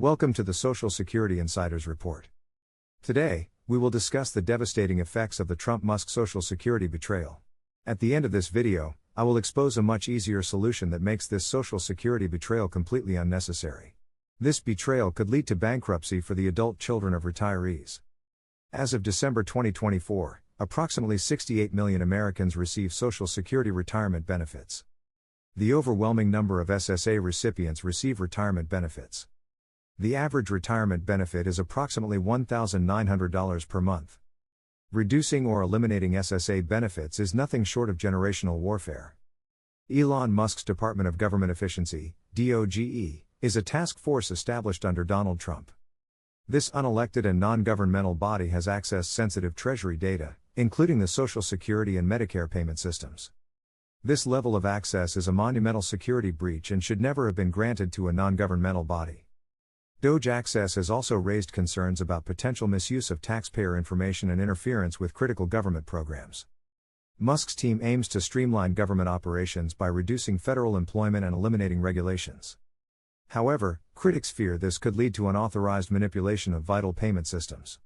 Welcome to the Social Security Insiders Report. Today, we will discuss the devastating effects of the Trump-Musk Social Security betrayal. At the end of this video, I will expose a much easier solution that makes this Social Security betrayal completely unnecessary. This betrayal could lead to bankruptcy for the adult children of retirees. As of December 2024, approximately 68 million Americans receive Social Security retirement benefits. The overwhelming number of SSA recipients receive retirement benefits. The average retirement benefit is approximately $1,900 per month. Reducing or eliminating SSA benefits is nothing short of generational warfare. Elon Musk's Department of Government Efficiency, DOGE, is a task force established under Donald Trump. This unelected and non-governmental body has accessed sensitive Treasury data, including the Social Security and Medicare payment systems. This level of access is a monumental security breach and should never have been granted to a non-governmental body. DOGE access has also raised concerns about potential misuse of taxpayer information and interference with critical government programs. Musk's team aims to streamline government operations by reducing federal employment and eliminating regulations. However, critics fear this could lead to unauthorized manipulation of vital payment systems.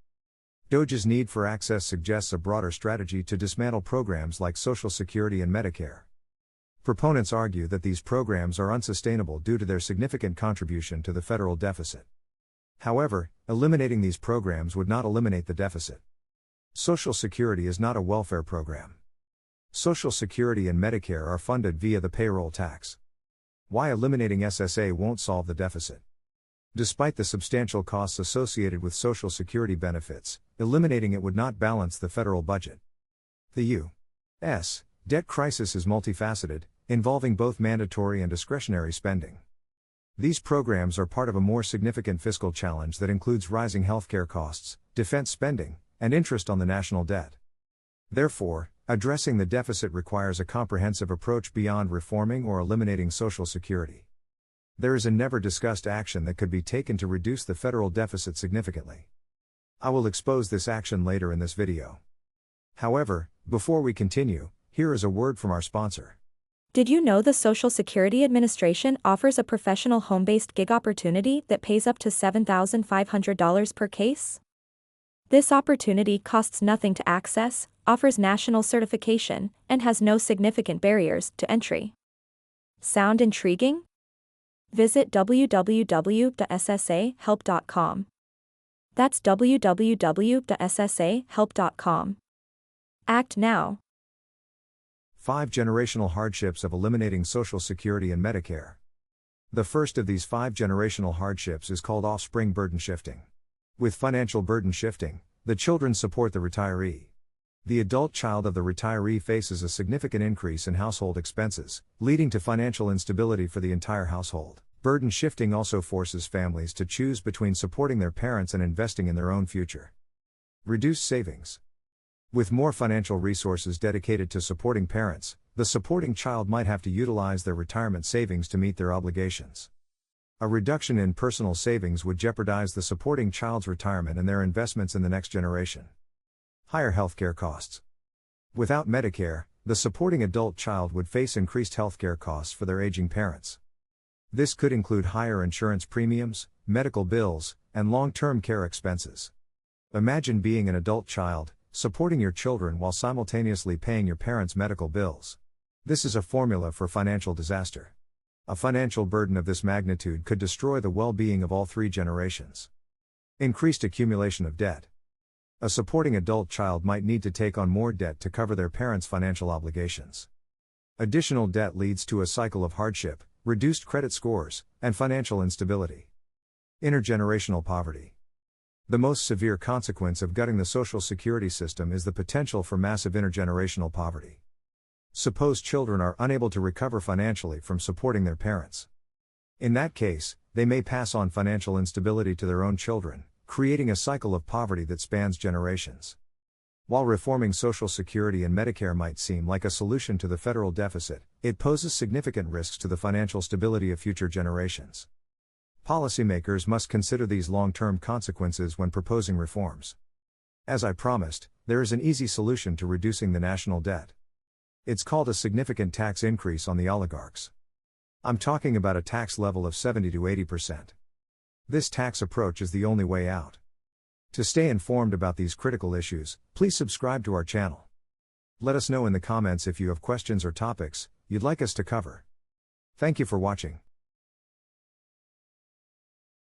DOGE's need for access suggests a broader strategy to dismantle programs like Social Security and Medicare. Proponents argue that these programs are unsustainable due to their significant contribution to the federal deficit. However, eliminating these programs would not eliminate the deficit. Social Security is not a welfare program. Social Security and Medicare are funded via the payroll tax. Why eliminating SSA won't solve the deficit? Despite the substantial costs associated with Social Security benefits, eliminating it would not balance the federal budget. The U.S. debt crisis is multifaceted, involving both mandatory and discretionary spending. These programs are part of a more significant fiscal challenge that includes rising healthcare costs, defense spending, and interest on the national debt. Therefore, addressing the deficit requires a comprehensive approach beyond reforming or eliminating Social Security. There is a never-discussed action that could be taken to reduce the federal deficit significantly. I will expose this action later in this video. However, before we continue, here is a word from our sponsor. Did you know the Social Security Administration offers a professional home-based gig opportunity that pays up to $7,500 per case? This opportunity costs nothing to access, offers national certification, and has no significant barriers to entry. Sound intriguing? Visit www.sshelp.com. That's www.sshelp.com. Act now. 5 generational hardships of eliminating Social Security and Medicare. The first of these 5 generational hardships is called offspring burden shifting. With financial burden shifting, the children support the retiree. The adult child of the retiree faces a significant increase in household expenses, leading to financial instability for the entire household. Burden shifting also forces families to choose between supporting their parents and investing in their own future. Reduced savings. With more financial resources dedicated to supporting parents, the supporting child might have to utilize their retirement savings to meet their obligations. A reduction in personal savings would jeopardize the supporting child's retirement and their investments in the next generation. Higher healthcare costs. Without Medicare, the supporting adult child would face increased healthcare costs for their aging parents. This could include higher insurance premiums, medical bills, and long-term care expenses. Imagine being an adult child, supporting your children while simultaneously paying your parents' medical bills. This is a formula for financial disaster. A financial burden of this magnitude could destroy the well-being of all 3 generations. Increased accumulation of debt. A supporting adult child might need to take on more debt to cover their parents' financial obligations. Additional debt leads to a cycle of hardship, reduced credit scores, and financial instability. Intergenerational poverty. The most severe consequence of gutting the Social Security system is the potential for massive intergenerational poverty. Suppose children are unable to recover financially from supporting their parents. In that case, they may pass on financial instability to their own children, creating a cycle of poverty that spans generations. While reforming Social Security and Medicare might seem like a solution to the federal deficit, it poses significant risks to the financial stability of future generations. Policymakers must consider these long-term consequences when proposing reforms. As I promised, there is an easy solution to reducing the national debt. It's called a significant tax increase on the oligarchs. I'm talking about a tax level of 70 to 80%. This tax approach is the only way out. To stay informed about these critical issues, please subscribe to our channel. Let us know in the comments if you have questions or topics you'd like us to cover. Thank you for watching.